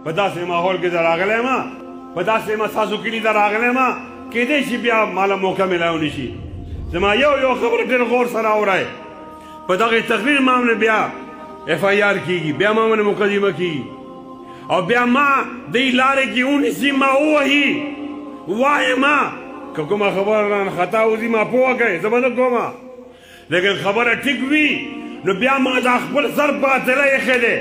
په داسې ماحول کې زه راغلی ما په داسې ما ستاسو کلي ته راغلی ما کیدای شي بیا ماله موقع میلاو نه شي زما یو خبره ډېر غور سره اورئ په دغه تقریر ما باندې بیا اف آی آر کېږي بیا ما باندې مقدمه کېږي او بیا ما دې لارې کې ونیسي ما ووهي وایم که کومه خبره رانه خطا وځي ما پوه کړئ زه به نه کومه لیکن خبره ټیک وي نو بیا ما دا خپل سر باطله ایښی دی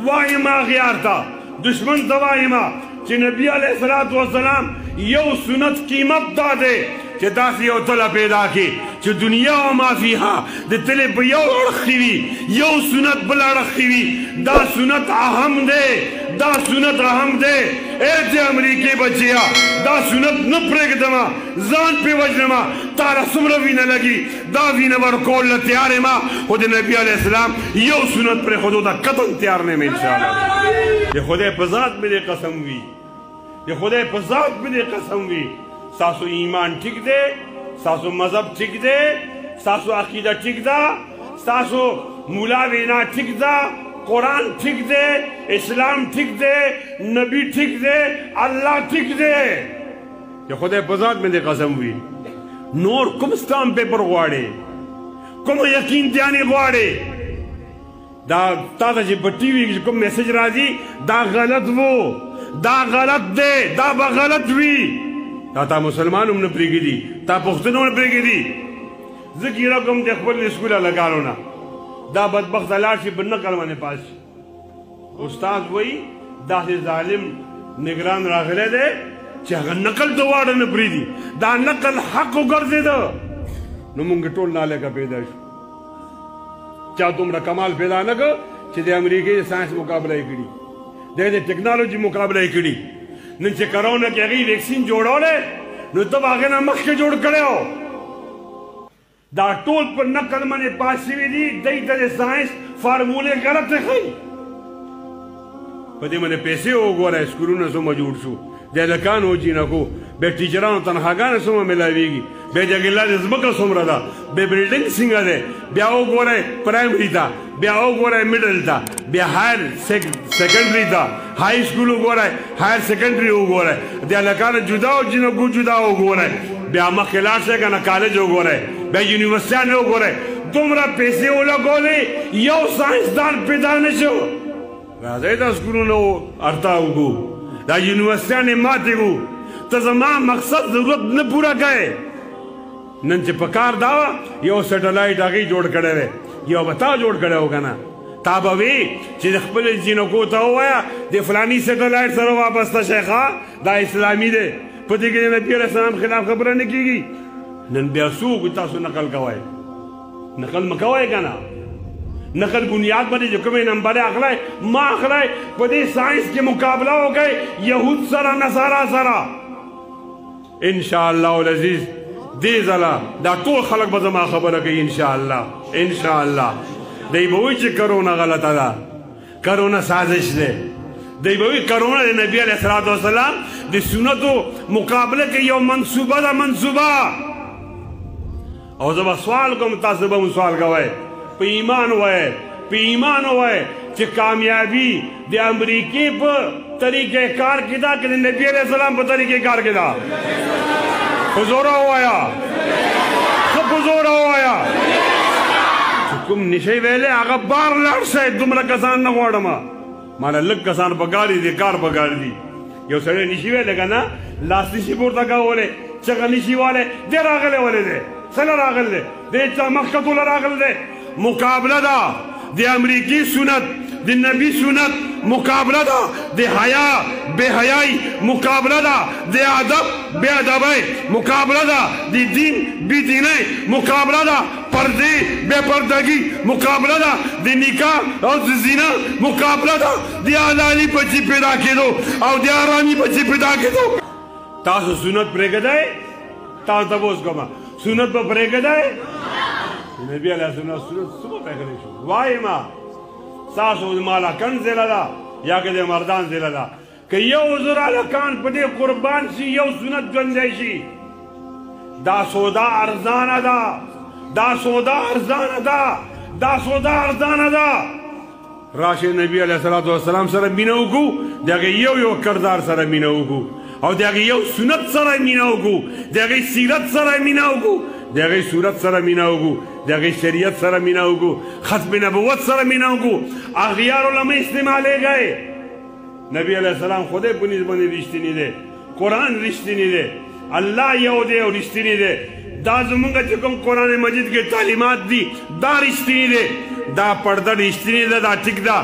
وایم اغیار ته دشمن ته وایم چې نبي علیه الصلاة والسلام یو سنت قیمت دا دی چې داسې یو تله پیدا کړي چې دنیا او ما فیها د تلې په یو اړخ کې وي یو سنت بل اړخ کې وي دا سنت اهم دی دا سنت اهم دی ای د امریکې بچیا دا سنت نه پرېږدمه ځان پې وژنمه تاله څومره وینه لګي دا وینه ورکول له تیار یم خو د نبي علیه السلام یو سنت پرېښودو ته قطعا تیار نه یم انشاءالله د خدای په ذات مې دې قسم وي د خدای په ذات مې دې قسم وي ستاسو ایمان ټیک دی ستاسو مذهب ټیک دی ستاسو عقیده ټیک ده ستاسو مولا وینا ټیک ده قرآن ټیک دی اسلام ټیک دی نبی ټیک دی الله ټیک دی د خدای په ذات مې دې قسم وي نور کوم سټامپ پیپر غواړې کوم یقین دیانې غواړې دا تا ته چې په ټي وي کې کوم میسج راځي دا غلط وو دا غلط دی دا به غلط وي دا تا مسلمان هم نه پرېږدي تا پښتون هم نه پرېږدي زه ګیره کوم د خپل سکول هلکانو نه دا بدبخته لاړ شي په نقل باندې پاس شي استاد وایي داسې ظالم نګران راغلی دی چې هغه نقل د واړه نه پرېږدي دا نقل حق وګرځېده نو موږ ټول نالکه پیدا شو چا دومره کمال پیدا نه کړ چې د امریکې د ساینس مقابله یې کړي دی د ټکنالوجي مقابله یې کړي نن چې کرونا کې هغې ویکسین جوړولی نو ته به هغې نه مخکې جوړ کړی و دا ټول په نقل باندې پاس شوي دي دی ته د ساینس فارمولې غلطې ښایي په دې باندې پیسې وګوره سکولونه څومره جوړ شو د هلکانو جینکو بیا ټیچرانو تنخواګانې څومره میلاویږي بیا د هغې لاندې ځمکه څومره ده بیا بلډنګ څنګه دی بیا وګورئ پرایمري ته بیا وګورئ میډل ته بیا هایر سیکنډري ته های سکول وګورئ هایر سیکنډري وګورئ د هلکانو جدا او جینکو جدا وګورئ بیا مخکې لاړ شئ که نه کالج وګورئ بیا یونیورسټیانې وګورئ دومره پیسې ولګولې یو ساینسدان پیدا نه شو راځئ دا سکولونه ارتا وګو دا یونیورسټیانې ماتې وو ته زما مقصد ضرورت نه پوره کوې نن چې په کار دا وه یو سیټلایټ هغې جوړ کړی دی یو به تا جوړ کړی و که نه تا به وې چې د خپلې جینکو ته ووایه د فلاني سیټلایټ سره وابسته شئ ښه دا اسلامي دی په دې کې د نبي علیه السلام خلاف خبره نه کېږي نن بیا څوک تاسو نقل کوئ نقل مه کوئ که نه نقل بنیاد باندې چې کومې نمبرې اخلی ما اخلی په دې ساینس کې مقابله وکړئ یهود سره نصارا سره انشاءالله العزیز دې ځله دا ټول خلک به زما خبره کوي انشاءالله انشاءالله دی به وایي چې کرونا غلطه ده کرونا سازش دی دی به وایي کرونا د نبي علیه الصلاة والسلام د سنتو مقابله کې یو منصوبه ده منصوبه او زه به سوال کوم تاسو به مو سوال کوئ په ایمان وایئ په ایمان وایئ چې کامیابي د امریکې په طریقې کار کې ده که د نبي علیه السلام په طریقې کار کې ده په زوره ووایه ښه په زوره ووایه چې کوم نشئ ویلی هغه بار لاړ شئ دومره کسان نه غواړم ماله لږ کسان په ګاډي دي کار په ګاډي دي یو سړی نشي ویلی که نه لاس نشي پورته کولی چغه نشي والی دی راغلی ولې دی څه له راغلی دی دی چا مخکتو له راغلی دی مقابله ده د امریکي سنت د نبی سنت مقابله ده د حیا بے حیائی مقابله ده د ادب بے ادبی مقابله ده د دین بی دینی مقابله ده پردې بے پردګي مقابله ده د نکاح او د زنا مقابله ده د حلالي بچي پیدا کېدو او د حرامي بچي پیدا کېدو تاسو سنت پرېږدئ تاسو ته به اوس کومه سنت به پرېږدئ نبی علیه السلام سنت څومره پرېښودی شو وایم ستاسو زما هلکان ضلع ده یا که د مردان ضلع ده که 1000 هلکان په دې قربان شي یو سنت ژوندی شي دا سودا ارزانه ده دا سودا ارزانه ده دا سودا ارزانه ده راشه نبی علیه الصلاۃ والسلام سره مینه وکړو دغه یو کردار سره مینه وکړو او دغه یو سنت سره مینه وکړو دغه سیرت سره مینه وکړو دغه صورت سره مینه وکړو دغه شریعت سره مینه وکړو ختم نبوت سره مینه وکړو اغیار علماء استعمالے گئے نبی علیہ السلام خودے پنیز بندی رشتینی دے قرآن رشتینی دے اللہ یو دے اور رشتینی دے دا زمونگا چکم قرآن مجید کے تعلیمات دی دا رشتینی دے دا پردہ رشتینی دے دا ٹک دا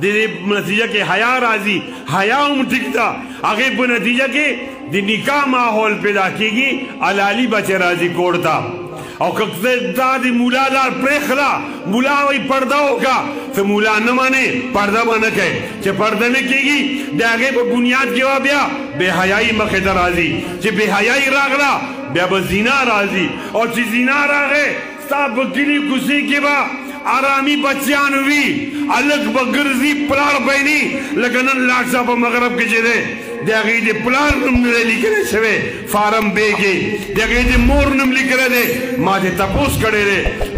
دے نتیجہ کے حیاء رازی حیاء ٹک دا آگے پہ نتیجہ کے دی نکاح ماحول پیدا کی گی علالی بچے رازی کوڑتا اور ککتے دا دی مولا دار پریخلا مولا وی پردہ ہوگا تو مولا نہ مانے پردہ مانا کہے چھے پردہ نے کی گی دے آگے پہ بنیاد کیوا بیا بے حیائی مخیدہ رازی چھے بے حیائی راغلا بیا با زینا رازی اور چھے زینا راغے ستاب گلی کسی کے با آرامی بچیانوی الگ بگرزی پلار بینی لکنن لاکسا پا مغرب کے جدے دیگئی دے پلار نم نلے لکرے شوے فارم بے گے دیگئی دے مور نم لکرے دے ماں دے تپوس کڑے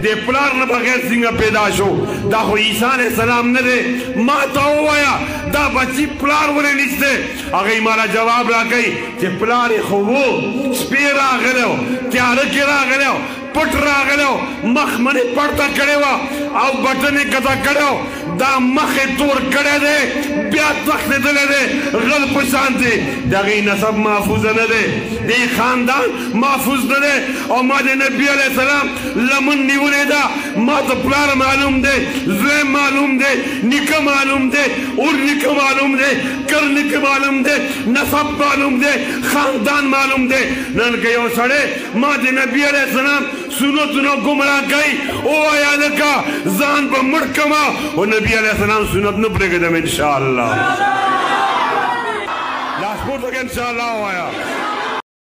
دے پلار نم بغیر سنگا پیدا شو دا خو عیسیٰ علیہ السلام نہ دے ماں تاو آیا دا بچی پلار ولے نشتے اگئی مالا جواب را گئی کہ پلار خوو سپیر آگلے ہو تیارکی را گلے ہو پٹ را گلے ہو مخ منی پڑتا کڑے ہوا او بٹنے کتا کڑے ہو دا مخ تور کڑے دے بیات تخت دلے دے غل پشان دے داگئی نصب محفوظ نہ دے دے خاندان محفوظ نہ دے اور ماں دے نبی علیہ السلام لمن نیولے دا ماں تو پلار معلوم دے زویم معلوم دے نکہ معلوم دے اور نکہ معلوم دے کر نکہ معلوم دے نصب معلوم دے خاندان معلوم دے نن کہیو سڑے ماں دے نبی علیہ السلام سنتنو گمراہ گئی او آیا لکا زان پا مڑکما اور نبی علیہ السلام سنت نو پرگدم انشاءاللہ لاس پورتا کہ انشاءاللہ ہو آیا